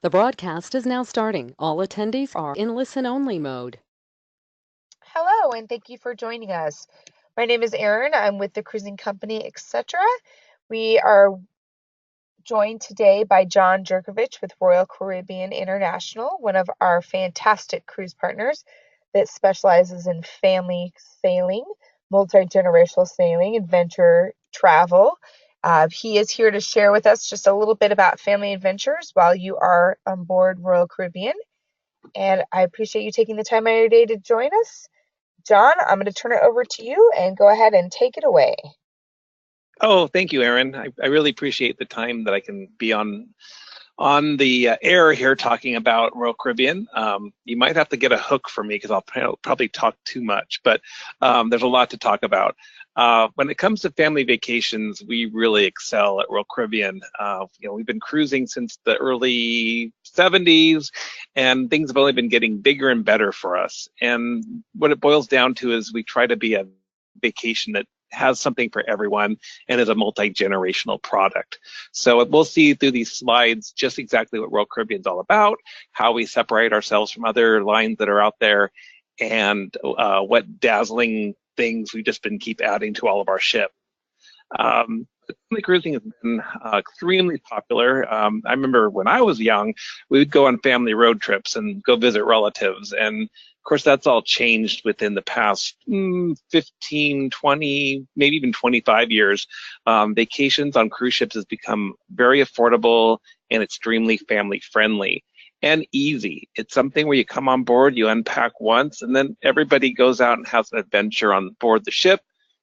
The broadcast is now starting. All attendees are in listen-only mode. Hello, and thank you for joining us. My name is Erin. I'm with the cruising company, etc. We are joined today by John Jerkovich with Royal Caribbean International, one of our fantastic cruise partners that specializes in family sailing, multi-generational sailing, adventure travel. He is here to share with us just a little bit about family adventures while you are on board Royal Caribbean. And I appreciate you taking the time out of your day to join us. John, I'm going to turn it over to you and go ahead and take it away. Oh, thank you, Erin. I really appreciate the time that I can be on the air here talking about Royal Caribbean. You might have to get a hook for me because I'll probably talk too much, but there's a lot to talk about. When it comes to family vacations, we really excel at Royal Caribbean. We've been cruising since the early 70s, and things have only been getting bigger and better for us. And what it boils down to is we try to be a vacation that has something for everyone and is a multi-generational product. So we'll see through these slides just exactly what Royal Caribbean is all about, how we separate ourselves from other lines that are out there, and what dazzling things we've just been keep adding to all of our ship. Family cruising has been extremely popular. I remember when I was young, we would go on family road trips and go visit relatives. And of course, that's all changed within the past 15, 20, maybe even 25 years. Vacations on cruise ships has become very affordable and extremely family friendly and easy. It's something where you come on board, you unpack once, and then everybody goes out and has an adventure on board the ship.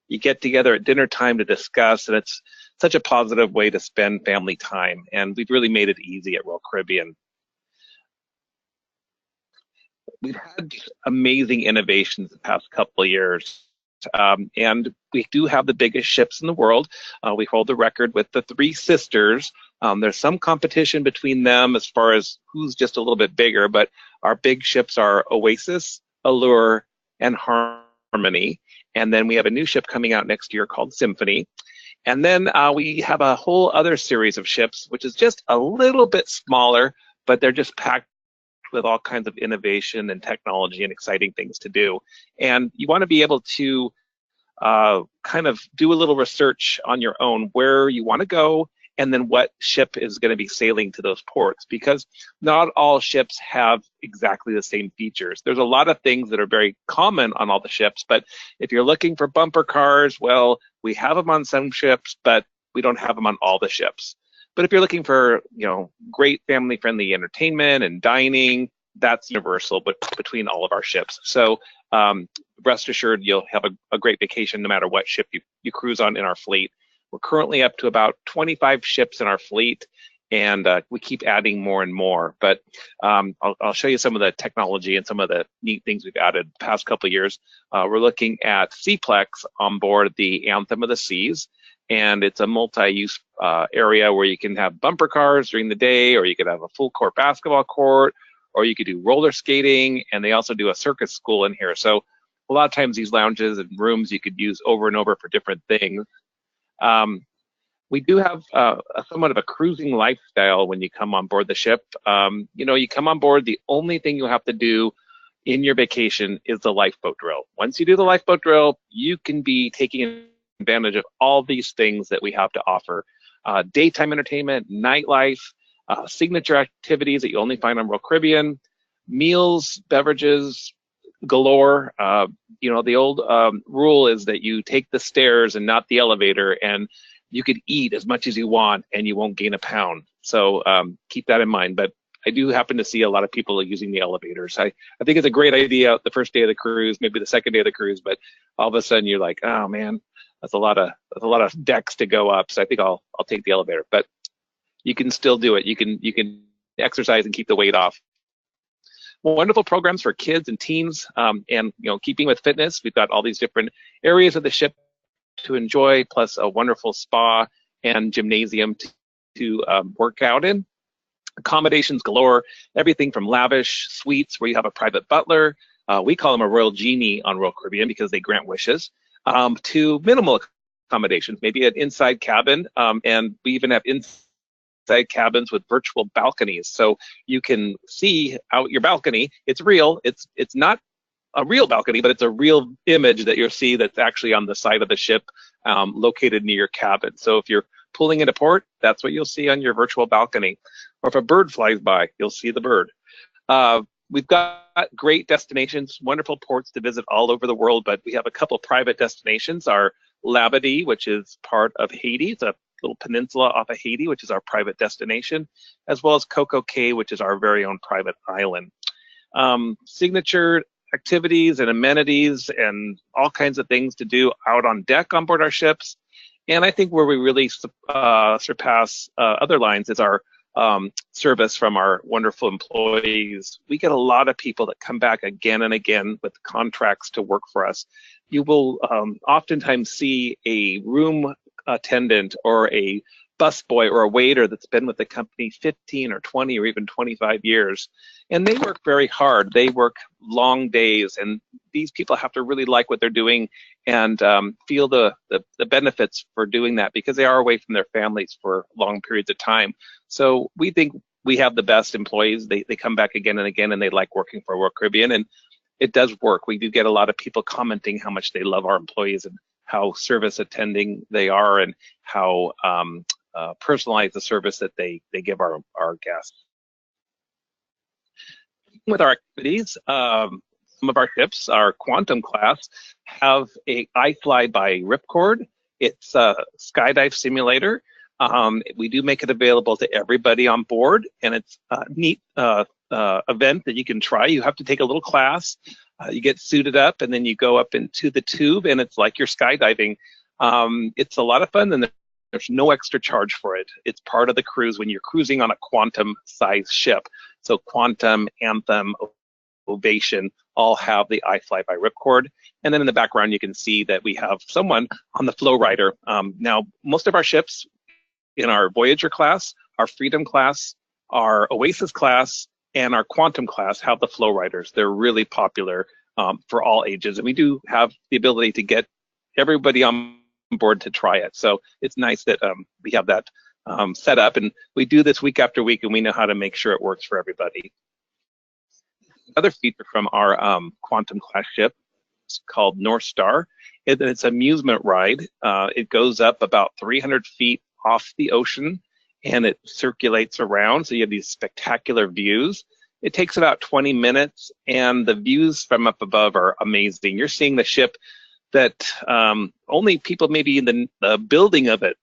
You get together at dinner time to discuss, and it's such a positive way to spend family time. And we've really made it easy at Royal Caribbean. We've had amazing innovations the past couple of years. And we do have the biggest ships in the world. We hold the record with the Three Sisters. There's some competition between them as far as who's just a little bit bigger, but our big ships are Oasis, Allure, and Harmony. And then we have a new ship coming out next year called Symphony. And then we have a whole other series of ships, which is just a little bit smaller, but they're just packed with all kinds of innovation and technology and exciting things to do. And you want to be able to kind of do a little research on your own where you want to go and then what ship is going to be sailing to those ports, because not all ships have exactly the same features. There's a lot of things that are very common on all the ships, but if you're looking for bumper cars, well, we have them on some ships, but we don't have them on all the ships. But if you're looking for, great family-friendly entertainment and dining, that's universal, but between all of our ships. So rest assured, you'll have a great vacation no matter what ship you cruise on in our fleet. We're currently up to about 25 ships in our fleet, and we keep adding more and more. But I'll show you some of the technology and some of the neat things we've added the past couple of years. We're looking at Seaplex on board the Anthem of the Seas, and it's a multi-use area where you can have bumper cars during the day, or you could have a full court basketball court, or you could do roller skating, and they also do a circus school in here. So a lot of times these lounges and rooms you could use over and over for different things. We do have somewhat of a cruising lifestyle when you come on board the ship. You come on board, the only thing you have to do in your vacation is the lifeboat drill. Once you do the lifeboat drill, you can be taking advantage of all these things that we have to offer. Daytime entertainment, nightlife, signature activities that you only find on Royal Caribbean, meals, beverages, galore. The old rule is that you take the stairs and not the elevator, and you could eat as much as you want and you won't gain a pound. So keep that in mind. But I do happen to see a lot of people using the elevators. I think it's a great idea the first day of the cruise, maybe the second day of the cruise, but all of a sudden you're like, oh man, that's a lot of decks to go up. So I think I'll take the elevator. But you can still do it. You can exercise and keep the weight off. Wonderful programs for kids and teens, and keeping with fitness, we've got all these different areas of the ship to enjoy, plus a wonderful spa and gymnasium to work out in. Accommodations galore, everything from lavish suites where you have a private butler, we call them a royal genie on Royal Caribbean because they grant wishes, to minimal accommodations, maybe an inside cabin, and we even have inside lakeside cabins with virtual balconies, so you can see out your balcony. It's real. It's not a real balcony, but it's a real image that you'll see that's actually on the side of the ship, located near your cabin. So if you're pulling into port, that's what you'll see on your virtual balcony. Or if a bird flies by, you'll see the bird. We've got great destinations, wonderful ports to visit all over the world, but we have a couple private destinations. Our Labadee, which is part of Haiti. It's a little peninsula off of Haiti, which is our private destination, as well as Coco Cay, which is our very own private island. Signature activities and amenities and all kinds of things to do out on deck on board our ships. And I think where we really surpass other lines is our service from our wonderful employees. We get a lot of people that come back again and again with contracts to work for us. You will oftentimes see a room attendant or a busboy or a waiter that's been with the company 15 or 20 or even 25 years. And they work very hard. They work long days, and these people have to really like what they're doing and feel the benefits for doing that, because they are away from their families for long periods of time. So we think we have the best employees. They come back again and again, and they like working for Royal Caribbean, and it does work. We do get a lot of people commenting how much they love our employees and how service attending they are, and how personalize the service that they give our guests. With our activities, some of our ships, our Quantum class, have a iFly by Ripcord. It's a skydive simulator. We do make it available to everybody on board, and it's a neat event that you can try. You have to take a little class. You get suited up, and then you go up into the tube, and it's like you're skydiving. It's a lot of fun, and there's no extra charge for it. It's part of the cruise when you're cruising on a Quantum-sized ship. So Quantum, Anthem, Ovation all have the iFly by Ripcord. And then in the background, you can see that we have someone on the flow rider. Now, most of our ships in our Voyager class, our Freedom class, our Oasis class, and our Quantum class have the flow riders. They're really popular for all ages. And we do have the ability to get everybody on board to try it. So it's nice that we have that set up, and we do this week after week, and we know how to make sure it works for everybody. Another feature from our Quantum class ship is called North Star. It's an amusement ride. It goes up about 300 feet off the ocean, and it circulates around, so you have these spectacular views. It takes about 20 minutes, and the views from up above are amazing. You're seeing the ship that only people maybe in the building of it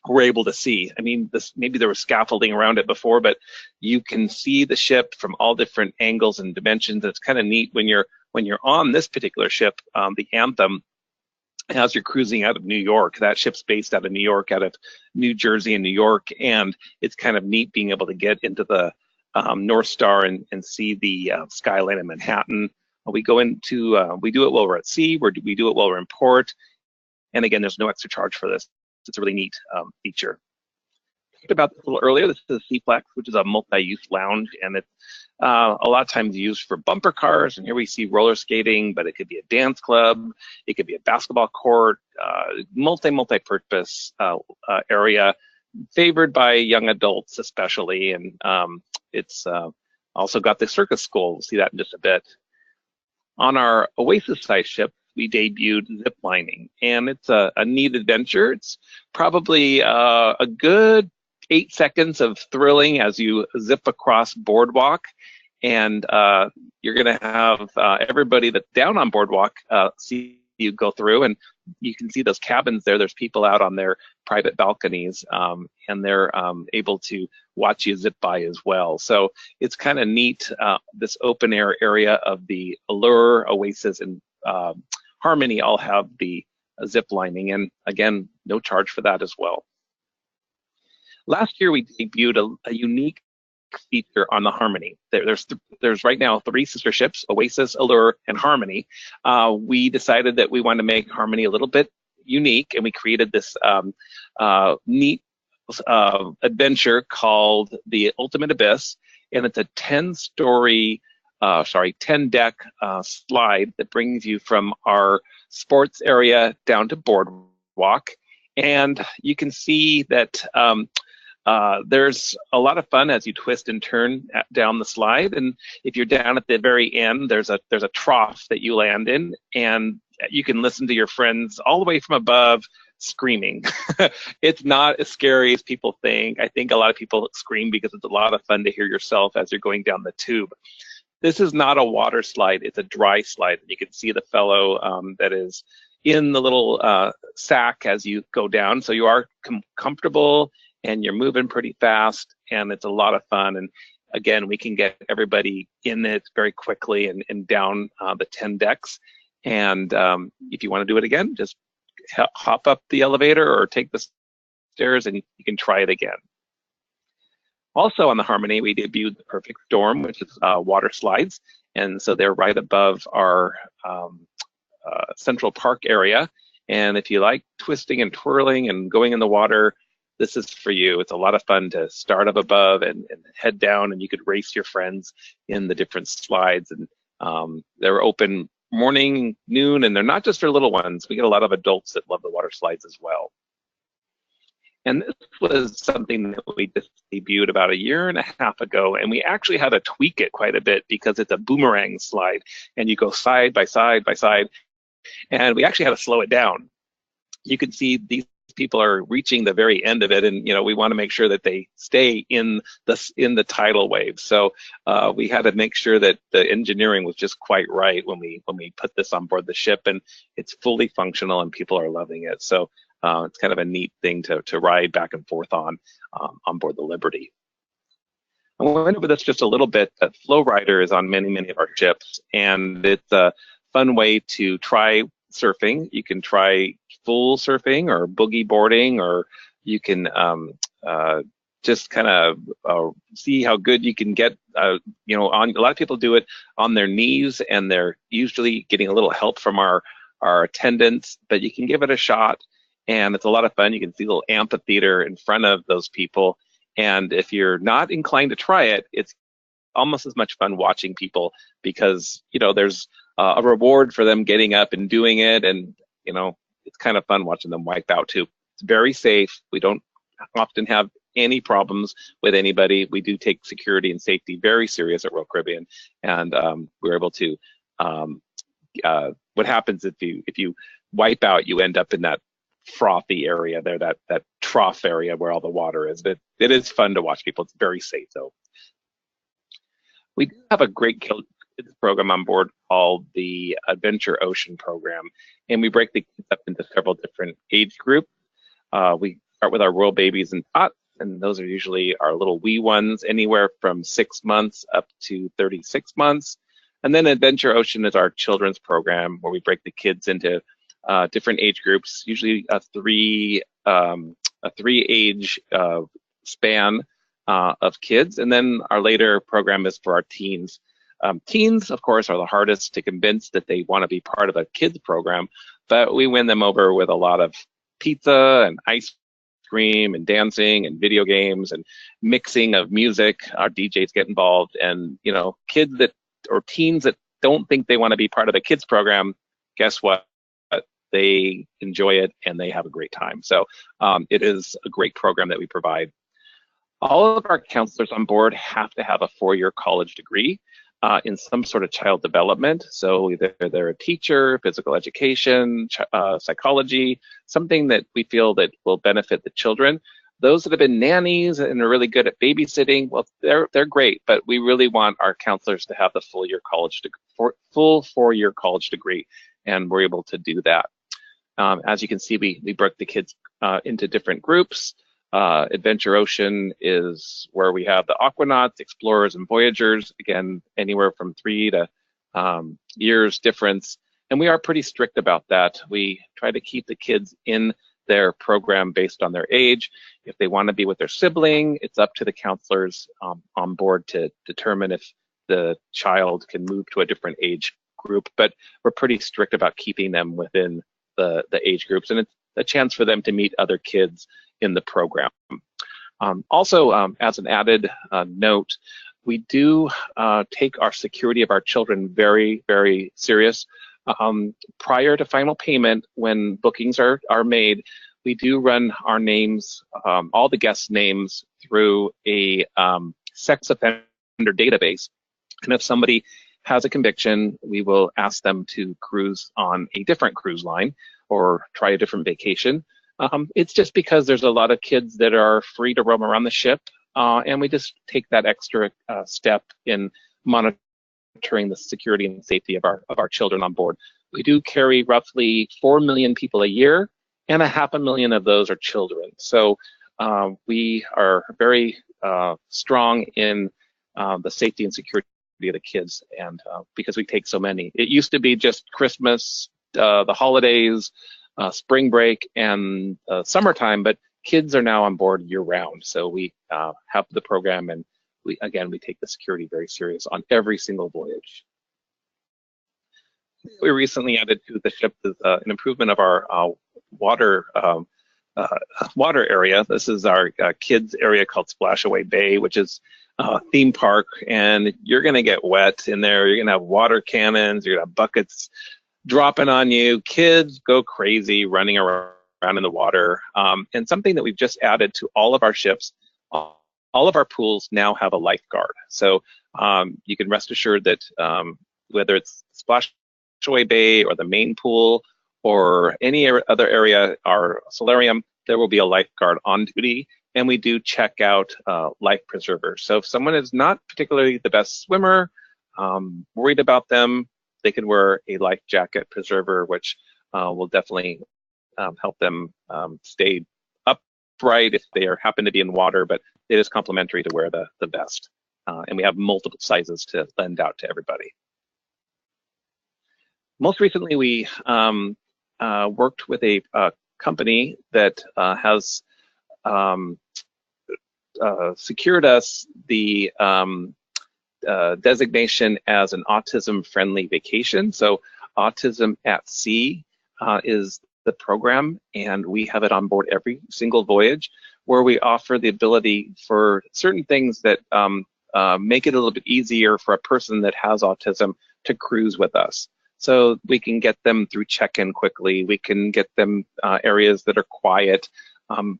were able to see. I mean, maybe there was scaffolding around it before, but you can see the ship from all different angles and dimensions. It's kind of neat when you're on this particular ship, the Anthem, as you're cruising out of New York. That ship's based out of New York, out of New Jersey and New York, and it's kind of neat being able to get into the North Star and see the skyline of Manhattan. We go into, we do it while we're at sea, we do it while we're in port, and again, there's no extra charge for this. It's a really neat feature. I talked about this a little earlier. This is a Seaflex, which is a multi-use lounge, and it's a lot of times used for bumper cars, and here we see roller skating, but it could be a dance club, it could be a basketball court, multi-purpose area, favored by young adults especially, and it's also got the circus school. We'll see that in just a bit. On our Oasis-sized ship, we debuted zip lining, and it's a neat adventure. It's probably a good 8 seconds of thrilling as you zip across Boardwalk, and you're going to have everybody that's down on Boardwalk see you go through, and you can see those cabins there. There's people out on their private balconies, and they're able to watch you zip by as well. So it's kind of neat, this open air area of the Allure, Oasis, and Harmony all have the zip lining, and again, no charge for that as well. Last year, we debuted a unique feature on the Harmony. There's right now 3 sister ships, Oasis, Allure, and Harmony. We decided that we wanted to make Harmony a little bit unique, and we created this neat adventure called the Ultimate Abyss, and it's a 10-deck slide that brings you from our sports area down to Boardwalk. And you can see that There's a lot of fun as you twist and turn down the slide, and if you're down at the very end, there's a trough that you land in, and you can listen to your friends all the way from above screaming. It's not as scary as people think. I think a lot of people scream because it's a lot of fun to hear yourself as you're going down the tube. This is not a water slide, it's a dry slide. You can see the fellow that is in the little sack as you go down. So you are comfortable and you're moving pretty fast, and it's a lot of fun. And again, we can get everybody in it very quickly and down the 10 decks. And if you want to do it again, just hop up the elevator or take the stairs and you can try it again. Also on the Harmony, we debuted the Perfect Storm, which is water slides. And so they're right above our Central Park area. And if you like twisting and twirling and going in the water, this is for you. It's a lot of fun to start up above and head down, and you could race your friends in the different slides. And they're open morning, noon, and they're not just for little ones. We get a lot of adults that love the water slides as well. And this was something that we just debuted about a year and a half ago, and we actually had to tweak it quite a bit because it's a boomerang slide, and you go side by side by side, and we actually had to slow it down. You can see these people are reaching the very end of it, and we want to make sure that they stay in the tidal wave. So we had to make sure that the engineering was just quite right when we put this on board the ship, and it's fully functional and people are loving it. So it's kind of a neat thing to ride back and forth on board the Liberty. I went over this just a little bit, that Flow Rider is on many of our ships, and it's a fun way to try surfing. You can try full surfing or boogie boarding, or you can just kind of see how good you can get. On a lot of people do it on their knees, and they're usually getting a little help from our attendants, but you can give it a shot. And it's a lot of fun. You can see a little amphitheater in front of those people. And if you're not inclined to try it, it's almost as much fun watching people, because, there's a reward for them getting up and doing it. And, it's kind of fun watching them wipe out too. It's very safe. We don't often have any problems with anybody. We do take security and safety very serious at Royal Caribbean. And we're able to, what happens if you wipe out, you end up in that frothy area there, that trough area where all the water is. But it is fun to watch people. It's very safe though. We do have a great kids program on board called the Adventure Ocean program, and we break the kids up into several different age groups. We start with our Royal Babies and Tots, and those are usually our little wee ones, anywhere from 6 months up to 36 months. And then Adventure Ocean is our children's program, where we break the kids into different age groups, usually a three age span of kids. And then our later program is for our teens. Teens, of course, are the hardest to convince that they want to be part of a kids program, but we win them over with a lot of pizza and ice cream and dancing and video games and mixing of music. Our DJs get involved, and kids or teens that don't think they want to be part of a kids program, guess what? They enjoy it and they have a great time. So it is a great program that we provide. All of our counselors on board have to have a 4-year college degree in some sort of child development. So either they're a teacher, physical education, psychology, something that we feel that will benefit the children. Those that have been nannies and are really good at babysitting, well, they're great, but we really want our counselors to have the full 4-year college degree, and we're able to do that. As you can see, we broke the kids into different groups. Adventure Ocean is where we have the Aquanauts, Explorers, and Voyagers, again, anywhere from 3 to years difference. And we are pretty strict about that. We try to keep the kids in their program based on their age. If they want to be with their sibling, it's up to the counselors on board to determine if the child can move to a different age group. But we're pretty strict about keeping them within the age groups, and it's a chance for them to meet other kids in the program. Also, as an added note, we do take our security of our children very, very serious. Prior to final payment, when bookings are made, we do run our names, all the guests' names, through a sex offender database. And if somebody has a conviction, we will ask them to cruise on a different cruise line or try a different vacation. It's just because there's a lot of kids that are free to roam around the ship, and we just take that extra step in monitoring the security and safety of our children on board. We do carry roughly 4 million people a year, and 500,000 of those are children. So we are very strong in the safety and security of the kids, and because we take so many. It used to be just Christmas, the holidays, spring break, and summertime, but kids are now on board year-round. So we have the program, and we take the security very serious on every single voyage. We recently added to the ship is an improvement of our water area. This is our kids area called Splashaway Bay, which is a theme park, and you're going to get wet in there. You're going to have water cannons, you're going to have buckets dropping on you. Kids go crazy running around in the water. And something that we've just added to all of our ships, all of our pools now have a lifeguard. So you can rest assured that whether it's Splashaway Bay or the main pool or any other area, our solarium, there will be a lifeguard on duty. And we do check out life preservers. So if someone is not particularly the best swimmer, worried about them, they can wear a life jacket preserver, which will definitely help them stay upright if they happen to be in water, but it is complimentary to wear the vest. And we have multiple sizes to lend out to everybody. Most recently, we worked with a company that has secured us the designation as an autism-friendly vacation. So Autism at Sea is the program, and we have it on board every single voyage, where we offer the ability for certain things that make it a little bit easier for a person that has autism to cruise with us. So we can get them through check-in quickly. We can get them areas that are quiet.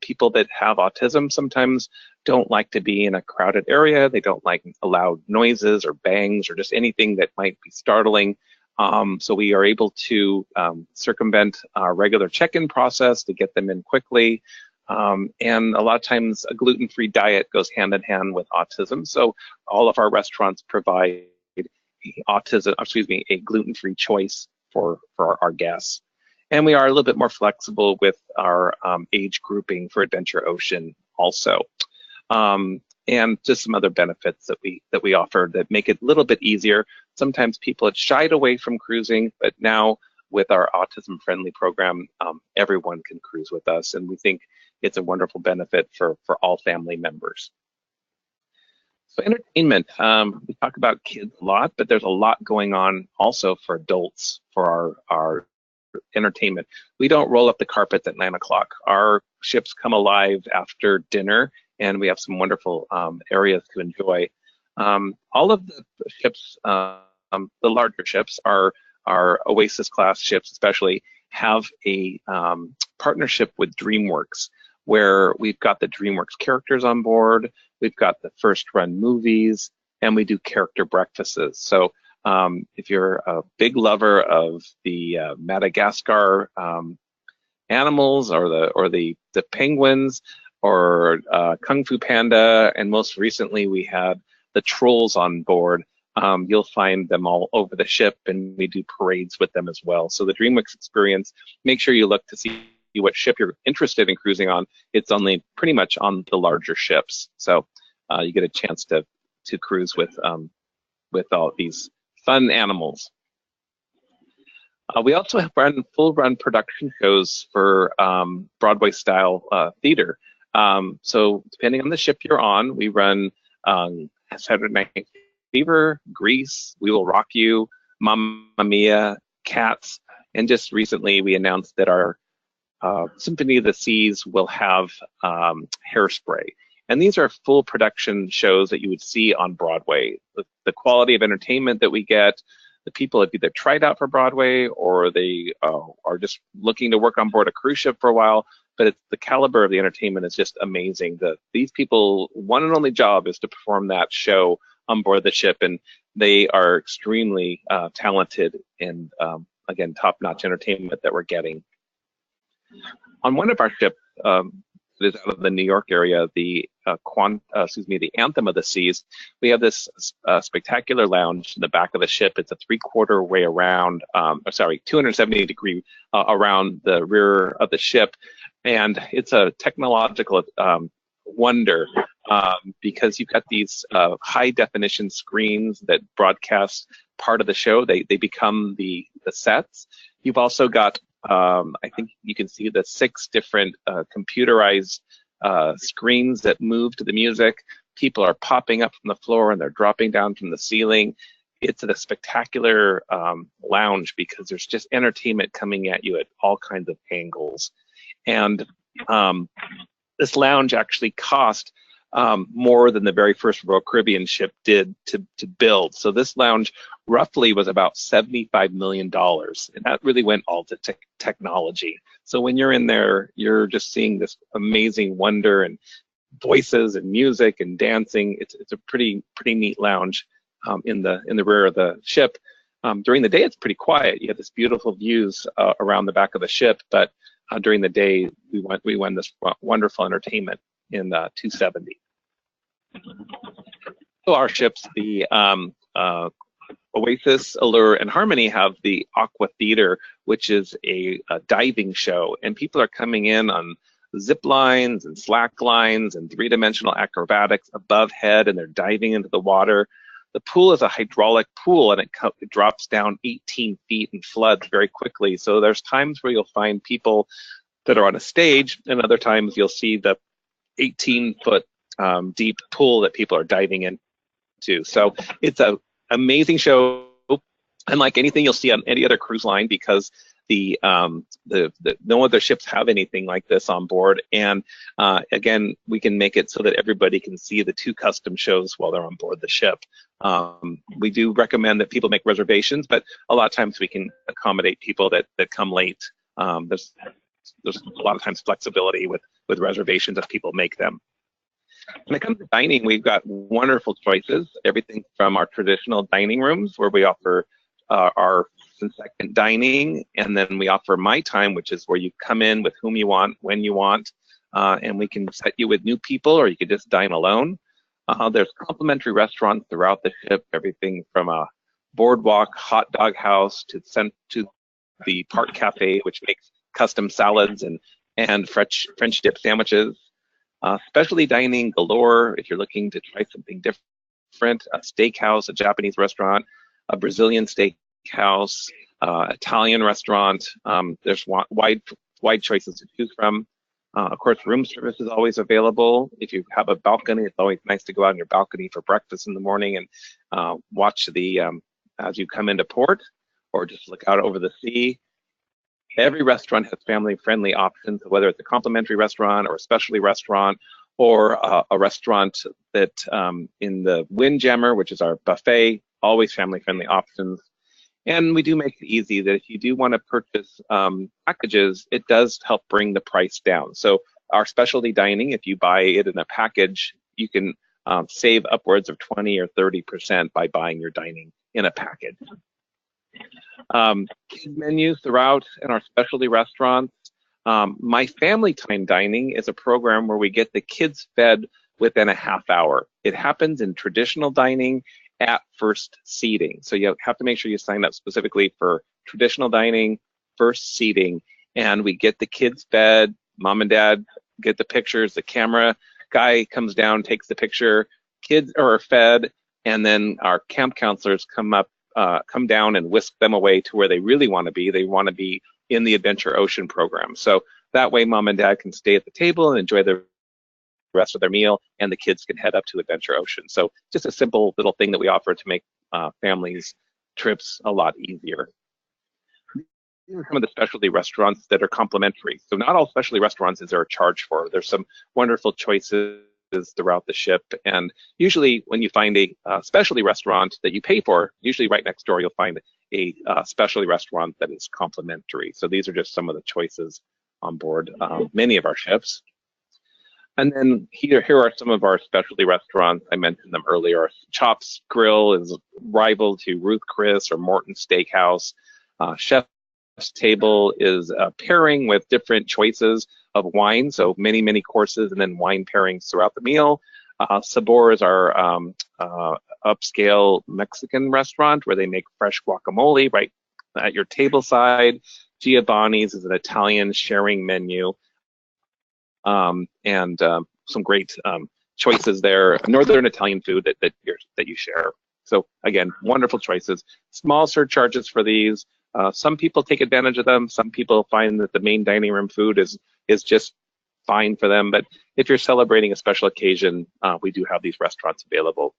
People that have autism sometimes don't like to be in a crowded area. They don't like loud noises or bangs or just anything that might be startling. So we are able to circumvent our regular check-in process to get them in quickly. And a lot of times a gluten-free diet goes hand in hand with autism. So all of our restaurants provide a gluten-free choice for our guests. And we are a little bit more flexible with our age grouping for Adventure Ocean also. And just some other benefits that we offer that make it a little bit easier. Sometimes people had shied away from cruising, but now with our autism-friendly program, everyone can cruise with us, and we think it's a wonderful benefit for all family members. So entertainment, we talk about kids a lot, but there's a lot going on also for adults for our entertainment. We don't roll up the carpets at 9 o'clock. Our ships come alive after dinner, and we have some wonderful areas to enjoy. All of the ships, the larger ships, our Oasis class ships especially, have a partnership with DreamWorks, where we've got the DreamWorks characters on board, we've got the first run movies, and we do character breakfasts. So if you're a big lover of the Madagascar animals or the penguins or Kung Fu Panda, and most recently we had the trolls on board, you'll find them all over the ship, and we do parades with them as well. So the DreamWorks experience, make sure you look to see what ship you're interested in cruising on. It's only pretty much on the larger ships. So you get a chance to cruise with all these fun animals. We also have run full-run production shows for Broadway-style theater. So depending on the ship you're on, we run Saturday Night Fever, Grease, We Will Rock You, Mamma Mia, Cats, and just recently we announced that our Symphony of the Seas will have Hairspray. And these are full production shows that you would see on Broadway. The quality of entertainment that we get, the people have either tried out for Broadway or they are just looking to work on board a cruise ship for a while, but it's the caliber of the entertainment is just amazing. These people, one and only job is to perform that show on board the ship, and they are extremely talented and again, top-notch entertainment that we're getting. On one of our ships, that is out of the New York area, the the Anthem of the Seas, we have this spectacular lounge in the back of the ship. It's a 3/4 way around, 270 degree around the rear of the ship, and it's a technological wonder because you've got these high definition screens that broadcast part of the show. They become the sets. You've also got I think you can see the 6 different computerized screens that move to the music. People are popping up from the floor and they're dropping down from the ceiling. It's a spectacular lounge because there's just entertainment coming at you at all kinds of angles. And this lounge actually cost more than the very first Royal Caribbean ship did to build. So this lounge roughly was about $75 million, and that really went all to technology. So when you're in there, you're just seeing this amazing wonder and voices and music and dancing. It's a pretty neat lounge in the rear of the ship. During the day, it's pretty quiet. You have this beautiful views around the back of the ship, but during the day, we won this wonderful entertainment in 270. So our ships, the Oasis, Allure, and Harmony have the Aqua Theater, which is a diving show, and people are coming in on zip lines and slack lines and 3-dimensional acrobatics above head, and they're diving into the water. The pool is a hydraulic pool, and it drops down 18 feet and floods very quickly. So there's times where you'll find people that are on a stage, and other times you'll see the 18-foot deep pool that people are diving into. So it's an amazing show, unlike anything you'll see on any other cruise line, because no other ships have anything like this on board. And again, we can make it so that everybody can see the 2 custom shows while they're on board the ship. We do recommend that people make reservations, but a lot of times we can accommodate people that come late. There's a lot of times flexibility with reservations if people make them. When it comes to dining, we've got wonderful choices. Everything from our traditional dining rooms, where we offer our second dining, and then we offer My Time, which is where you come in with whom you want, when you want, and we can set you with new people, or you could just dine alone. There's complimentary restaurants throughout the ship, everything from a Boardwalk hot dog house to the Park Cafe, which makes custom salads and French dip sandwiches. Specialty dining galore if you're looking to try something different. A steakhouse, a Japanese restaurant, a Brazilian steakhouse, Italian restaurant. There's wide choices to choose from. Of course, room service is always available. If you have a balcony, it's always nice to go out on your balcony for breakfast in the morning and watch as you come into port, or just look out over the sea. Every restaurant has family-friendly options, whether it's a complimentary restaurant or a specialty restaurant, or a restaurant that in the Windjammer, which is our buffet, always family-friendly options. And we do make it easy that if you do want to purchase packages, it does help bring the price down. So our specialty dining, if you buy it in a package, you can save upwards of 20 or 30% by buying your dining in a package. Kids menus throughout in our specialty restaurants. My Family Time Dining is a program where we get the kids fed within a half hour. It happens in traditional dining at first seating. So you have to make sure you sign up specifically for traditional dining, first seating, and we get the kids fed. Mom and dad get the pictures, the camera guy comes down, takes the picture, kids are fed, and then our camp counselors come down and whisk them away to where they really want to be. They want to be in the Adventure Ocean program. So that way mom and dad can stay at the table and enjoy the rest of their meal, and the kids can head up to Adventure Ocean. So just a simple little thing that we offer to make families' trips a lot easier. These are some of the specialty restaurants that are complimentary. So not all specialty restaurants is there a charge for. There's some wonderful choices throughout the ship, and usually when you find a specialty restaurant that you pay for, usually right next door you'll find a specialty restaurant that is complimentary. So these are just some of the choices on board many of our ships. And then here are some of our specialty restaurants. I mentioned them earlier. Chops Grill is rival to Ruth Chris or Morton Steakhouse. Chef's Table is a pairing with different choices of wine, so many courses and then wine pairings throughout the meal. Sabor is our upscale Mexican restaurant where they make fresh guacamole right at your table side. Giovanni's is an Italian sharing menu. And some great choices there. Northern Italian food that you share. So again, wonderful choices. Small surcharges for these. Some people take advantage of them. Some people find that the main dining room food is just fine for them. But if you're celebrating a special occasion, we do have these restaurants available.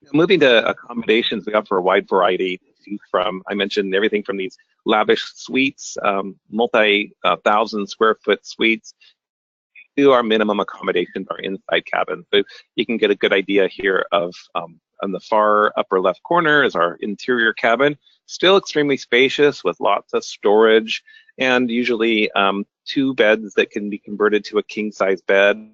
Now, moving to accommodations, we offer a wide variety to choose from. I mentioned everything from these lavish suites, multi-thousand square foot suites, to our minimum accommodations, our inside cabins. So you can get a good idea here of on the far upper left corner is our interior cabin, still extremely spacious with lots of storage and usually 2 beds that can be converted to a king-size bed.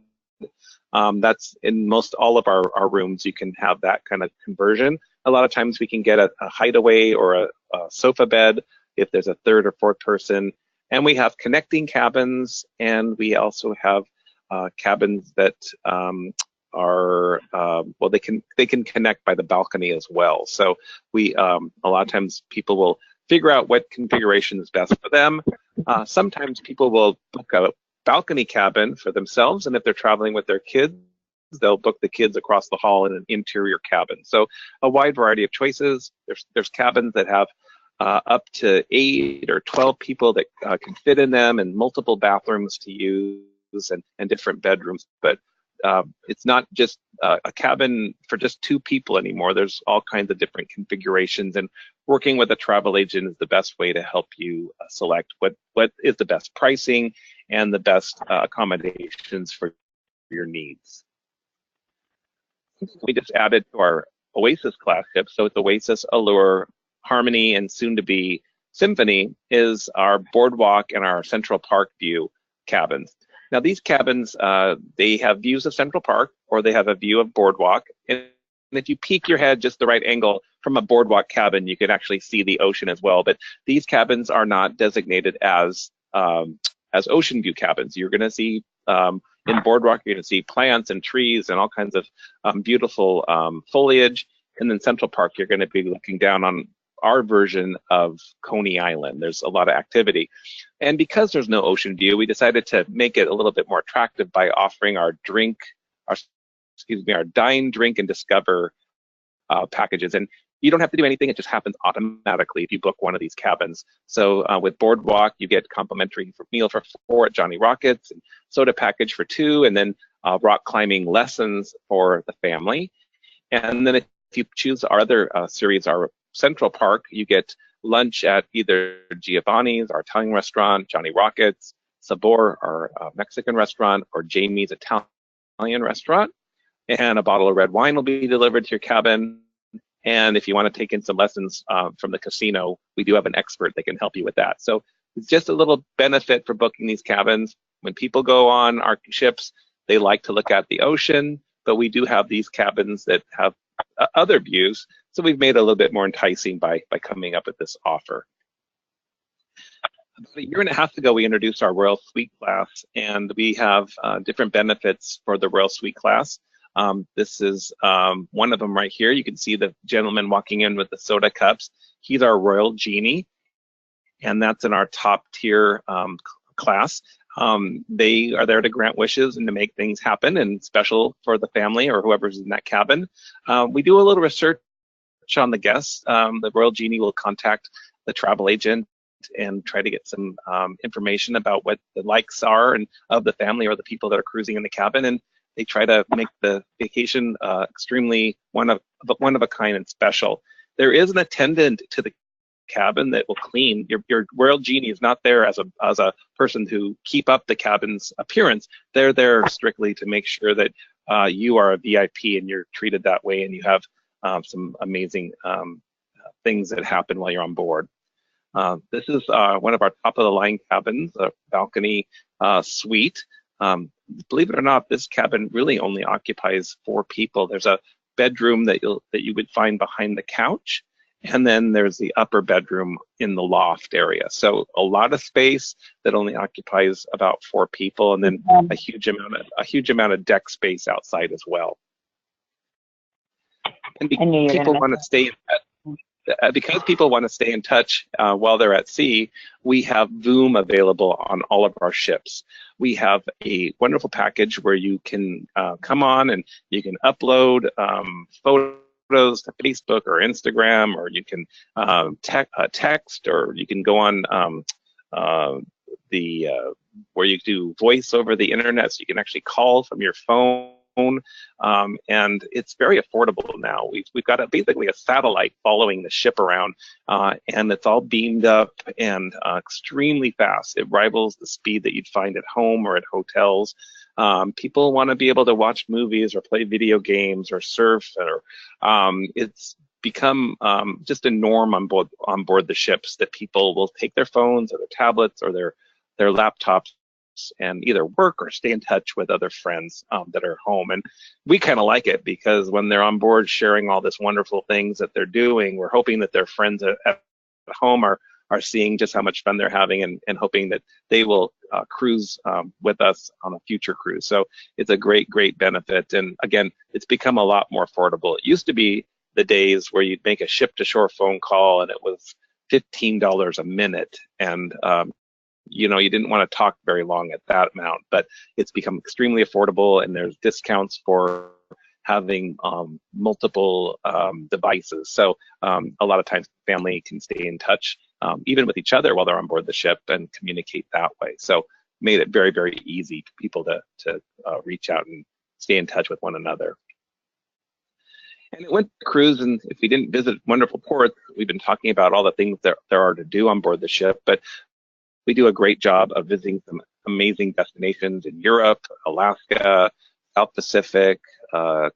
That's in most all of our rooms, you can have that kind of conversion. A lot of times we can get a hideaway or a sofa bed if there's a 3rd or 4th person. And we have connecting cabins, and we also have cabins that are well, they can connect by the balcony as well. So we a lot of times people will figure out what configuration is best for them. Sometimes people will book a balcony cabin for themselves, and if they're traveling with their kids, they'll book the kids across the hall in an interior cabin. So a wide variety of choices. There's cabins that have up to 8 or 12 people that can fit in them, and multiple bathrooms to use and different bedrooms. But it's not just a cabin for just 2 people anymore. There's all kinds of different configurations, and working with a travel agent is the best way to help you select what is the best pricing and the best accommodations for your needs. We just added to our Oasis class ship, so it's Oasis, Allure, Harmony, and soon to be Symphony is our Boardwalk and our Central Park view cabins. Now these cabins, they have views of Central Park or they have a view of Boardwalk. And if you peek your head just the right angle from a Boardwalk cabin, you can actually see the ocean as well. But these cabins are not designated as ocean view cabins. You're going to see in Boardwalk, you're going to see plants and trees and all kinds of beautiful foliage. And then Central Park, you're going to be looking down on our version of Coney Island. There's a lot of activity. And because there's no ocean view, we decided to make it a little bit more attractive by offering our dine, drink, and discover packages. And you don't have to do anything. It just happens automatically if you book one of these cabins. So with Boardwalk, you get complimentary meal for 4 at Johnny Rockets, and soda package for 2, and then rock climbing lessons for the family. And then if you choose our other series, our Central Park, you get lunch at either Giovanni's, our Italian restaurant, Johnny Rockets, Sabor, our Mexican restaurant, or Jamie's Italian restaurant. And a bottle of red wine will be delivered to your cabin. And if you want to take in some lessons from the casino, we do have an expert that can help you with that. So it's just a little benefit for booking these cabins. When people go on our ships, they like to look at the ocean, but we do have these cabins that have other views. So we've made it a little bit more enticing by coming up with this offer. About a year and a half ago, we introduced our Royal Suite class, and we have different benefits for the Royal Suite class. This is one of them right here. You can see the gentleman walking in with the soda cups. He's our Royal Genie, and that's in our top tier class. They are there to grant wishes and to make things happen and special for the family or whoever's in that cabin. We do a little research on the guests. The Royal Genie will contact the travel agent and try to get some information about what the likes are and of the family or the people that are cruising in the cabin, and they try to make the vacation extremely one of a kind and special. There is an attendant to the cabin that will clean. Your Royal Genie is not there as a person who keep up the cabin's appearance. They're there strictly to make sure that you are a VIP and you're treated that way, and you have some amazing things that happen while you're on board. This is one of our top-of-the-line cabins, a balcony suite. Believe it or not, this cabin really only occupies 4 people. There's a bedroom that you would find behind the couch, and then there's the upper bedroom in the loft area. So a lot of space that only occupies about 4 people, and then a huge amount of deck space outside as well. And people want to stay. Because people want to stay in touch while they're at sea, we have Voom available on all of our ships. We have a wonderful package where you can come on and you can upload photos to Facebook or Instagram, or you can text, or you can go on where you do voice over the internet, so you can actually call from your phone. And it's very affordable now. We've got basically a satellite following the ship around, and it's all beamed up and extremely fast. It rivals the speed that you'd find at home or at hotels. People want to be able to watch movies or play video games or surf, or it's become just a norm on board the ships that people will take their phones or their tablets or their laptops and either work or stay in touch with other friends that are home. And we kind of like it, because when they're on board sharing all this wonderful things that they're doing, we're hoping that their friends at home are seeing just how much fun they're having, and hoping that they will cruise with us on a future cruise. So it's a great benefit. And again, it's become a lot more affordable. It used to be the days where you'd make a ship-to-shore phone call and it was $15 a minute, and you didn't want to talk very long at that amount, but it's become extremely affordable, and there's discounts for having multiple devices. So a lot of times family can stay in touch even with each other while they're on board the ship and communicate that way. So made it very easy for people to reach out and stay in touch with one another. And it went to cruise, and if we didn't visit wonderful ports, we've been talking about all the things there are to do on board the ship, but we do a great job of visiting some amazing destinations in Europe, Alaska, South Pacific,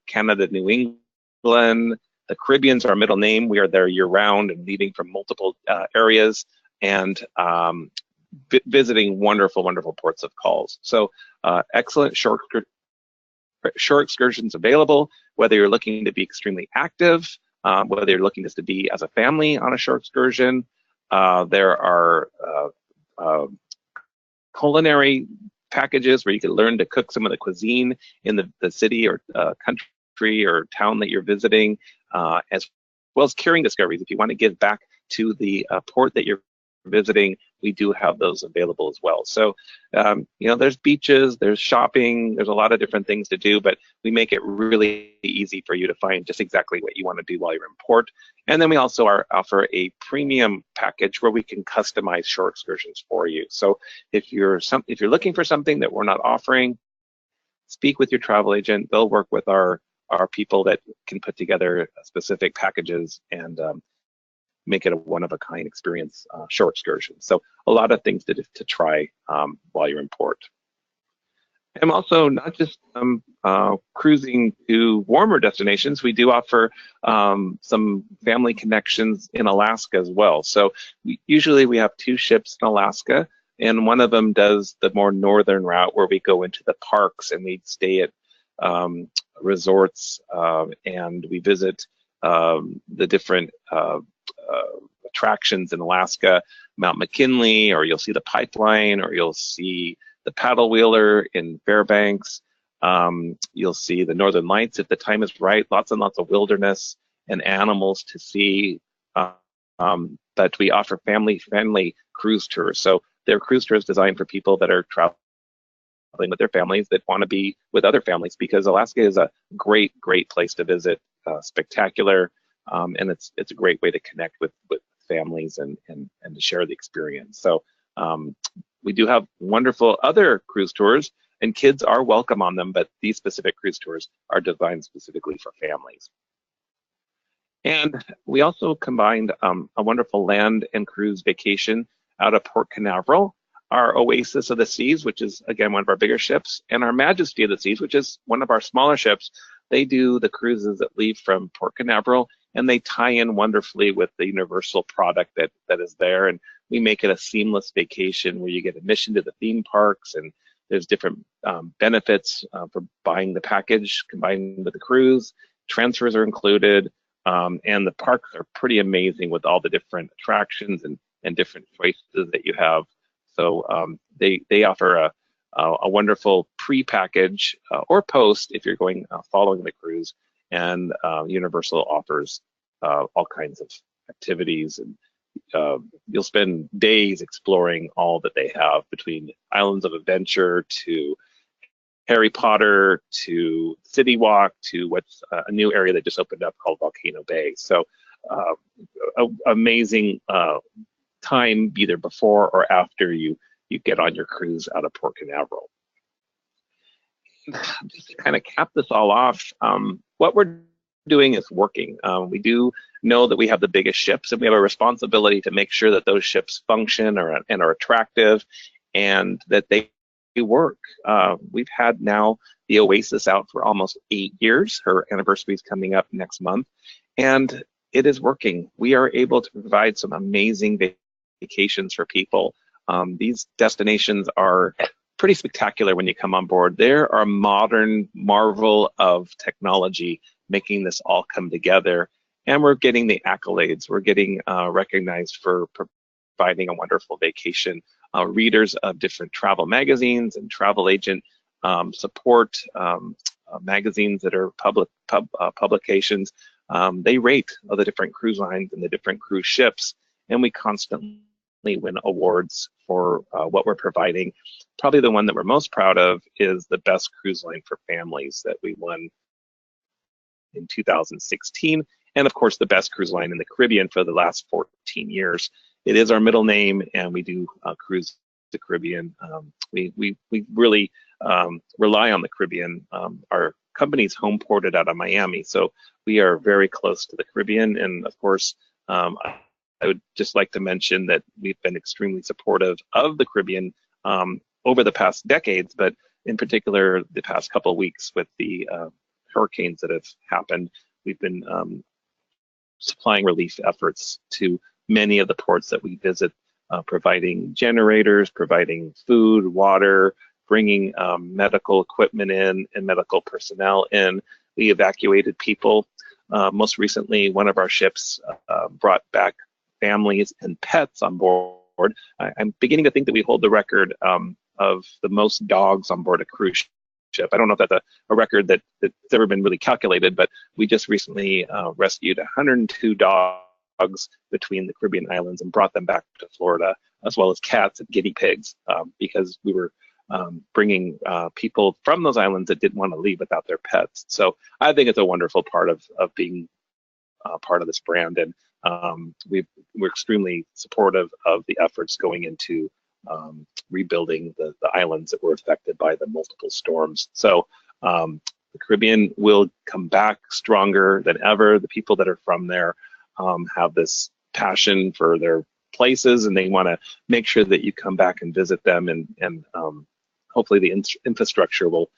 Canada, New England. The Caribbean's our middle name. We are there year-round and leaving from multiple areas, and visiting wonderful ports of calls. So excellent shore excursions available, whether you're looking to be extremely active, whether you're looking just to be as a family on a shore excursion. There are culinary packages where you can learn to cook some of the cuisine in the city or country or town that you're visiting, as well as curing discoveries. If you want to give back to the port that you're visiting, we do have those available as well. So, there's beaches, there's shopping, there's a lot of different things to do, but we make it really easy for you to find just exactly what you want to do while you're in port. And then we also offer a premium package where we can customize shore excursions for you. So if you're looking for something that we're not offering, speak with your travel agent. They'll work with our people that can put together specific packages and make it a one-of-a-kind experience shore excursion. So a lot of things to try while you're in port. I'm also not just cruising to warmer destinations. We do offer some family connections in Alaska as well. So usually we have 2 ships in Alaska, and one of them does the more northern route where we go into the parks and we stay at resorts and we visit the different attractions in Alaska, Mount McKinley, or you'll see the pipeline, or you'll see the paddle wheeler in Fairbanks. You'll see the Northern Lights if the time is right. Lots and lots of wilderness and animals to see. But we offer family-friendly cruise tours. So they're cruise tours designed for people that are traveling with their families that want to be with other families, because Alaska is a great place to visit, spectacular, and it's a great way to connect with families and to share the experience. So we do have wonderful other cruise tours, and kids are welcome on them, but these specific cruise tours are designed specifically for families. And we also combined a wonderful land and cruise vacation out of Port Canaveral, our Oasis of the Seas, which is, again, one of our bigger ships, and our Majesty of the Seas, which is one of our smaller ships. They do the cruises that leave from Port Canaveral and they tie in wonderfully with the universal product that is there. And we make it a seamless vacation where you get admission to the theme parks, and there's different benefits for buying the package combined with the cruise. Transfers are included, and the parks are pretty amazing with all the different attractions and different choices that you have. So they offer a wonderful pre-package or post if you're going following the cruise, and Universal offers all kinds of activities, and you'll spend days exploring all that they have, between Islands of Adventure to Harry Potter to City Walk to what's a new area that just opened up called Volcano Bay. So amazing time either before or after you get on your cruise out of Port Canaveral. Just to kind of cap this all off, what we're doing is working. We do know that we have the biggest ships, and we have a responsibility to make sure that those ships function and are attractive, and that they work. We've had now the Oasis out for almost 8 years. Her anniversary is coming up next month, and it is working. We are able to provide some amazing vacations for people. These destinations are pretty spectacular when you come on board. They're a modern marvel of technology making this all come together, and we're getting the accolades. We're getting recognized for providing a wonderful vacation. Readers of different travel magazines and travel agent support magazines that are publications, they rate all the different cruise lines and the different cruise ships, and we constantly win awards for what we're providing. Probably the one that we're most proud of is the best cruise line for families that we won in 2016, and of course the best cruise line in the Caribbean for the last 14 years. It is our middle name, and we do cruise the Caribbean. We really rely on the Caribbean. Our company's home ported out of Miami, so we are very close to the Caribbean. And of course, I would just like to mention that we've been extremely supportive of the Caribbean over the past decades, but in particular the past couple of weeks with the hurricanes that have happened. We've been supplying relief efforts to many of the ports that we visit, providing generators, providing food, water, bringing medical equipment in and medical personnel in. We evacuated people. Most recently, one of our ships brought back families and pets on board. I'm beginning to think that we hold the record of the most dogs on board a cruise ship. I don't know if that's a record that's ever been really calculated, but we just recently rescued 102 dogs between the Caribbean islands and brought them back to Florida, as well as cats and guinea pigs, because we were bringing people from those islands that didn't want to leave without their pets. So I think it's a wonderful part of being part of this brand, and we're extremely supportive of the efforts going into rebuilding the islands that were affected by the multiple storms. So the Caribbean will come back stronger than ever. The people that are from there have this passion for their places, and they want to make sure that you come back and visit them, and hopefully the infrastructure will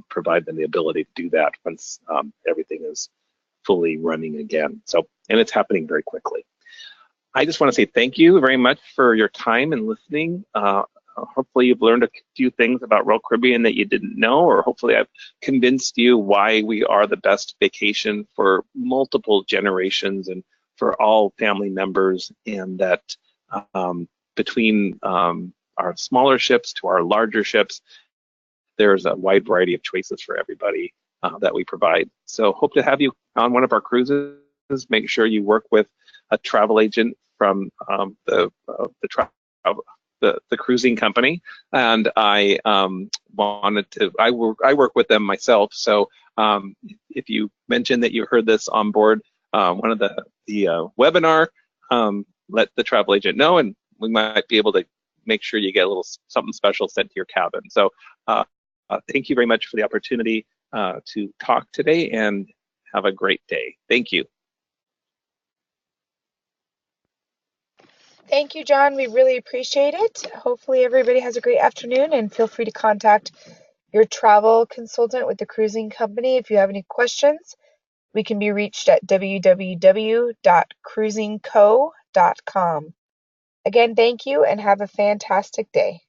provide them the ability to do that once everything is fully running again. So, and it's happening very quickly. I just want to say thank you very much for your time and listening. Hopefully you've learned a few things about Royal Caribbean that you didn't know, or hopefully I've convinced you why we are the best vacation for multiple generations and for all family members, and that between our smaller ships to our larger ships, there's a wide variety of choices for everybody that we provide. So hope to have you on one of our cruises. Make sure you work with a travel agent from the cruising company, and I work with them myself. So if you mention that you heard this on board one of the webinar, let the travel agent know, and we might be able to make sure you get a little something special sent to your cabin. So thank you very much for the opportunity to talk today, and have a great day. Thank you. Thank you, John. We really appreciate it. Hopefully everybody has a great afternoon, and feel free to contact your travel consultant with the cruising company if you have any questions. We can be reached at www.cruisingco.com. Again, thank you and have a fantastic day.